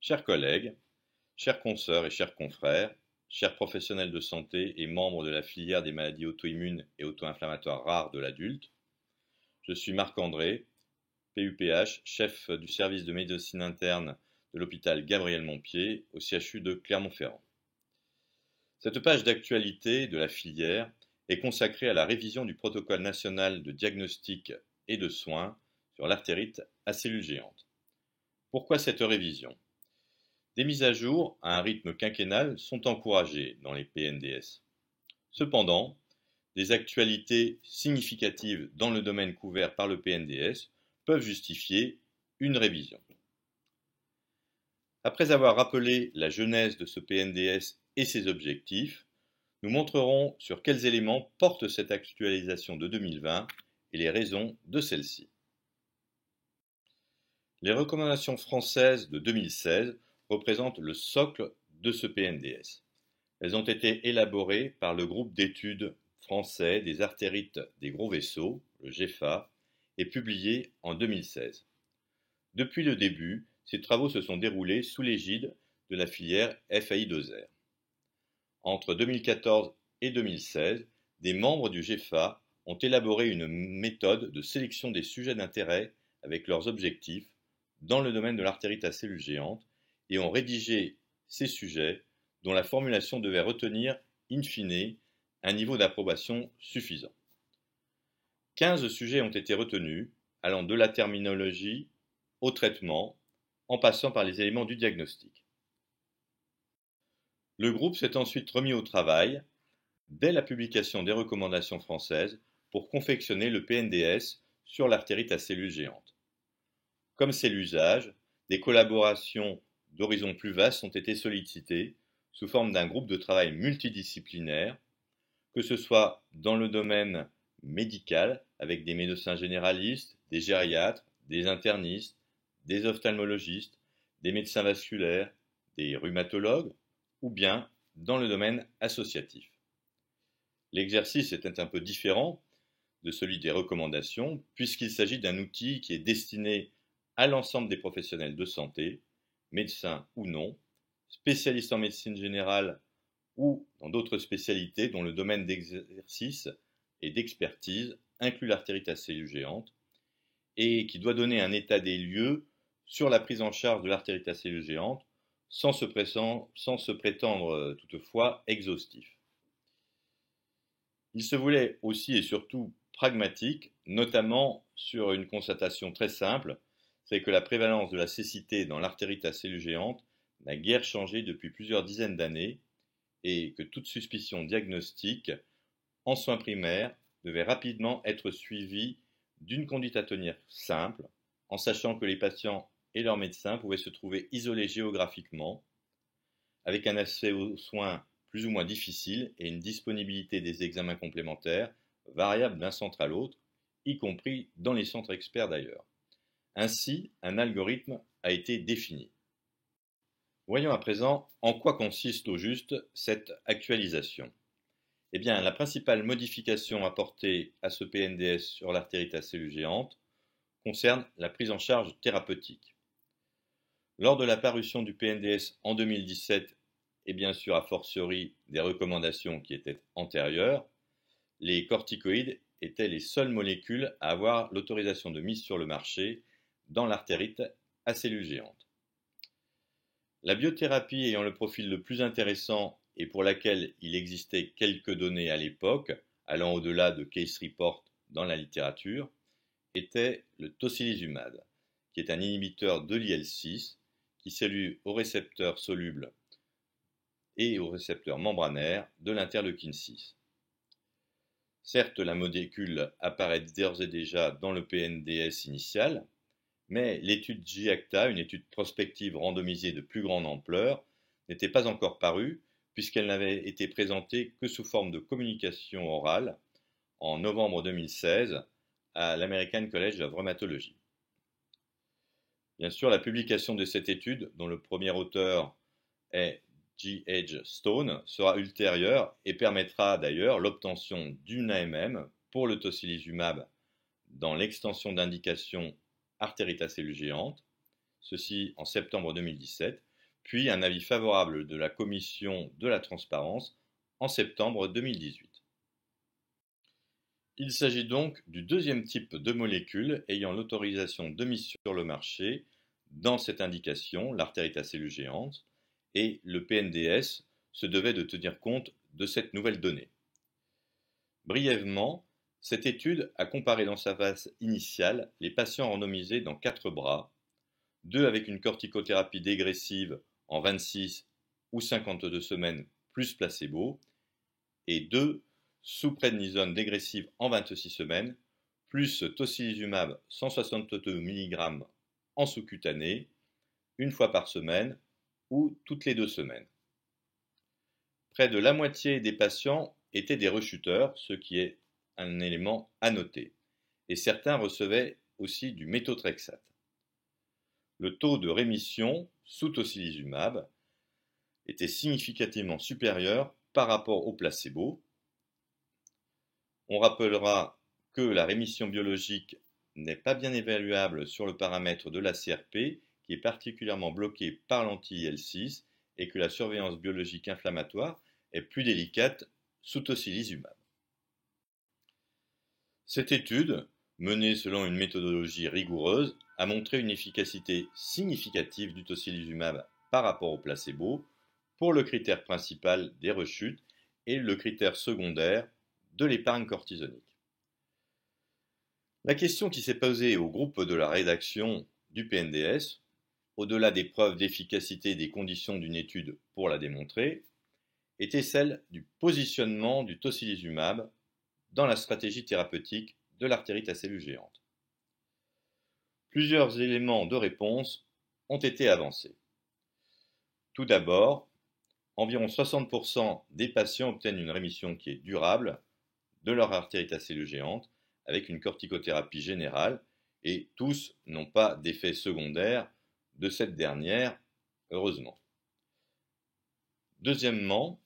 Chers collègues, chères consoeurs et chers confrères, chers professionnels de santé et membres de la filière des maladies auto-immunes et auto-inflammatoires rares de l'adulte, je suis Marc-André, PUPH, chef du service de médecine interne de l'hôpital Gabriel-Montpied au CHU de Clermont-Ferrand. Cette page d'actualité de la filière est consacrée à la révision du protocole national de diagnostic et de soins sur l'artérite à cellules géantes. Pourquoi cette révision ? Des mises à jour à un rythme quinquennal sont encouragées dans les PNDS. Cependant, des actualités significatives dans le domaine couvert par le PNDS peuvent justifier une révision. Après avoir rappelé la genèse de ce PNDS et ses objectifs, nous montrerons sur quels éléments porte cette actualisation de 2020 et les raisons de celle-ci. Les recommandations françaises de 2016 représentent le socle de ce PNDS. Elles ont été élaborées par le groupe d'études français des artérites des gros vaisseaux, le GEFA, et publiées en 2016. Depuis le début, ces travaux se sont déroulés sous l'égide de la filière FAI2R. Entre 2014 et 2016, des membres du GEFA ont élaboré une méthode de sélection des sujets d'intérêt avec leurs objectifs dans le domaine de l'artérite à cellules géantes et ont rédigé ces sujets dont la formulation devait retenir, in fine, un niveau d'approbation suffisant. 15 sujets ont été retenus, allant de la terminologie au traitement, en passant par les éléments du diagnostic. Le groupe s'est ensuite remis au travail, dès la publication des recommandations françaises, pour confectionner le PNDS sur l'artérite à cellules géantes. Comme c'est l'usage, des collaborations d'horizons plus vastes ont été sollicitées sous forme d'un groupe de travail multidisciplinaire, que ce soit dans le domaine médical, avec des médecins généralistes, des gériatres, des internistes, des ophtalmologistes, des médecins vasculaires, des rhumatologues, ou bien dans le domaine associatif. L'exercice était un peu différent de celui des recommandations, puisqu'il s'agit d'un outil qui est destiné à l'ensemble des professionnels de santé, médecins ou non, spécialistes en médecine générale ou dans d'autres spécialités dont le domaine d'exercice et d'expertise inclut l'artérite à cellules géantes, et qui doit donner un état des lieux sur la prise en charge de l'artérite à cellules géantes sans se prétendre toutefois exhaustif. Il se voulait aussi et surtout pragmatique, notamment sur une constatation très simple, c'est que la prévalence de la cécité dans l'artérite à cellules géantes n'a guère changé depuis plusieurs dizaines d'années et que toute suspicion diagnostique en soins primaires devait rapidement être suivie d'une conduite à tenir simple, en sachant que les patients et leurs médecins pouvaient se trouver isolés géographiquement, avec un accès aux soins plus ou moins difficile et une disponibilité des examens complémentaires variable d'un centre à l'autre, y compris dans les centres experts d'ailleurs. Ainsi, un algorithme a été défini. Voyons à présent en quoi consiste au juste cette actualisation. Eh bien, la principale modification apportée à ce PNDS sur l'artérite à cellules géantes concerne la prise en charge thérapeutique. Lors de la parution du PNDS en 2017, et bien sûr a fortiori des recommandations qui étaient antérieures, les corticoïdes étaient les seules molécules à avoir l'autorisation de mise sur le marché dans l'artérite à cellules géantes. La biothérapie ayant le profil le plus intéressant et pour laquelle il existait quelques données à l'époque, allant au-delà de case report dans la littérature, était le tocilizumab, qui est un inhibiteur de l'IL-6 qui salue au récepteur soluble et au récepteur membranaire de l'interleukine 6. Certes, la molécule apparaît d'ores et déjà dans le PNDS initial, mais l'étude GIACTA, une étude prospective randomisée de plus grande ampleur, n'était pas encore parue puisqu'elle n'avait été présentée que sous forme de communication orale en novembre 2016 à l'American College of Rheumatology. Bien sûr, la publication de cette étude, dont le premier auteur est Stone sera ultérieure et permettra d'ailleurs l'obtention d'une AMM pour le tocilizumab dans l'extension d'indication artérite à cellules géantes, ceci en septembre 2017, puis un avis favorable de la Commission de la transparence en septembre 2018. Il s'agit donc du deuxième type de molécule ayant l'autorisation de mise sur le marché dans cette indication, l'artérite à cellules géantes, et le PNDS se devait de tenir compte de cette nouvelle donnée. Brièvement, cette étude a comparé dans sa phase initiale les patients randomisés dans 4 bras, 2 avec une corticothérapie dégressive en 26 ou 52 semaines plus placebo, et 2 sous prednisone dégressive en 26 semaines, plus tocilizumab 162 mg en sous-cutané, une fois par semaine ou toutes les 2 semaines. Près de la moitié des patients étaient des rechuteurs, ce qui est un élément à noter, et certains recevaient aussi du méthotrexate. Le taux de rémission sous tocilizumab était significativement supérieur par rapport au placebo. On rappellera que la rémission biologique n'est pas bien évaluable sur le paramètre de la CRP, qui est particulièrement bloqué par l'anti-IL-6, et que la surveillance biologique inflammatoire est plus délicate sous tocilizumab. Cette étude, menée selon une méthodologie rigoureuse, a montré une efficacité significative du tocilizumab par rapport au placebo pour le critère principal des rechutes et le critère secondaire de l'épargne cortisonique. La question qui s'est posée au groupe de la rédaction du PNDS, au-delà des preuves d'efficacité et des conditions d'une étude pour la démontrer, était celle du positionnement du tocilizumab dans la stratégie thérapeutique de l'artérite à cellules géantes. Plusieurs éléments de réponse ont été avancés. Tout d'abord, environ 60% des patients obtiennent une rémission qui est durable de leur artérite à cellules géantes avec une corticothérapie générale et tous n'ont pas d'effet secondaire de cette dernière, heureusement. Deuxièmement,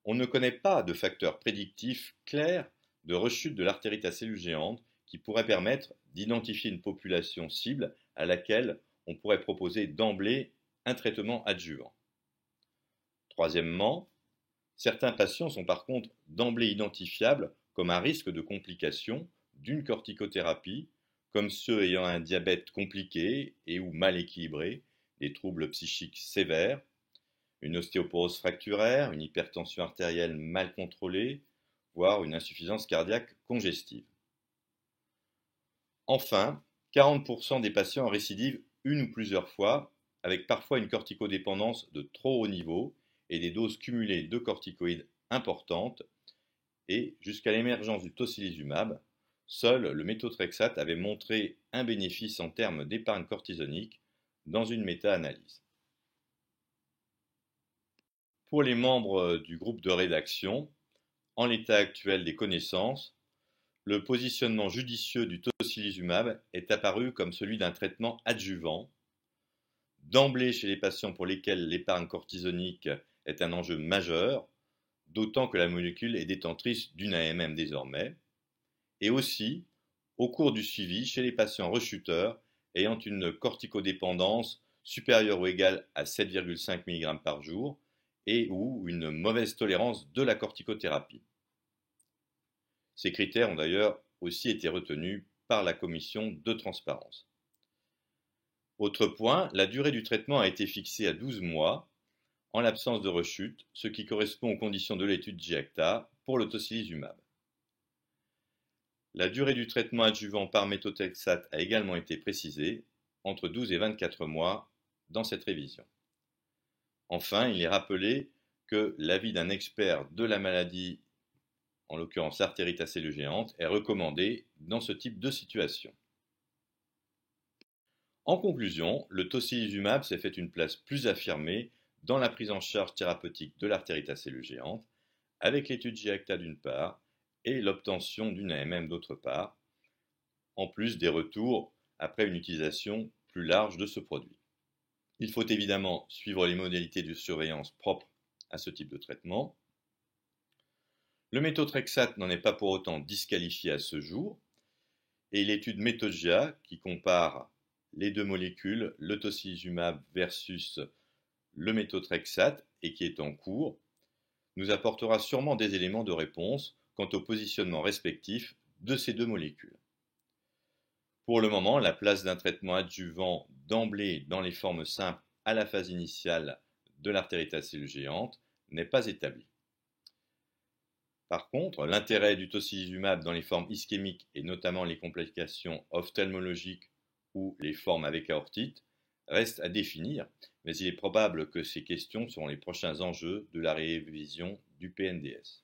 on ne connaît pas de facteur prédictif clair de rechute de l'artérite à cellules géantes qui pourrait permettre d'identifier une population cible à laquelle on pourrait proposer d'emblée un traitement adjuvant. Troisièmement, certains patients sont par contre d'emblée identifiables comme un risque de complication d'une corticothérapie, comme ceux ayant un diabète compliqué et ou mal équilibré, des troubles psychiques sévères, une ostéoporose fracturaire, une hypertension artérielle mal contrôlée, voire une insuffisance cardiaque congestive. Enfin, 40% des patients récidivent une ou plusieurs fois, avec parfois une corticodépendance de trop haut niveau et des doses cumulées de corticoïdes importantes, et jusqu'à l'émergence du tocilizumab, seul le méthotrexate avait montré un bénéfice en termes d'épargne cortisonique dans une méta-analyse. Pour les membres du groupe de rédaction, en l'état actuel des connaissances, le positionnement judicieux du tocilizumab est apparu comme celui d'un traitement adjuvant, d'emblée chez les patients pour lesquels l'épargne cortisonique est un enjeu majeur, d'autant que la molécule est détentrice d'une AMM désormais, et aussi au cours du suivi chez les patients rechuteurs ayant une corticodépendance supérieure ou égale à 7,5 mg par jour et ou une mauvaise tolérance de la corticothérapie. Ces critères ont d'ailleurs aussi été retenus par la commission de transparence. Autre point, la durée du traitement a été fixée à 12 mois en l'absence de rechute, ce qui correspond aux conditions de l'étude GIACTA pour le tocilizumab. La durée du traitement adjuvant par méthotrexate a également été précisée, entre 12 et 24 mois dans cette révision. Enfin, il est rappelé que l'avis d'un expert de la maladie, en l'occurrence l'artérite à cellules géantes, est recommandé dans ce type de situation. En conclusion, le tocilizumab s'est fait une place plus affirmée dans la prise en charge thérapeutique de l'artérite à cellules géantes, avec l'étude GIACTA d'une part et l'obtention d'une AMM d'autre part, en plus des retours après une utilisation plus large de ce produit. Il faut évidemment suivre les modalités de surveillance propres à ce type de traitement. Le méthotrexate n'en est pas pour autant disqualifié à ce jour, et l'étude METHODIA, qui compare les deux molécules, le tocilizumab versus le méthotrexate, et qui est en cours, nous apportera sûrement des éléments de réponse quant au positionnement respectif de ces deux molécules. Pour le moment, la place d'un traitement adjuvant d'emblée dans les formes simples à la phase initiale de l'artérite à cellules géantes n'est pas établie. Par contre, l'intérêt du tocilizumab dans les formes ischémiques et notamment les complications ophtalmologiques ou les formes avec aortite reste à définir, mais il est probable que ces questions seront les prochains enjeux de la révision du PNDS.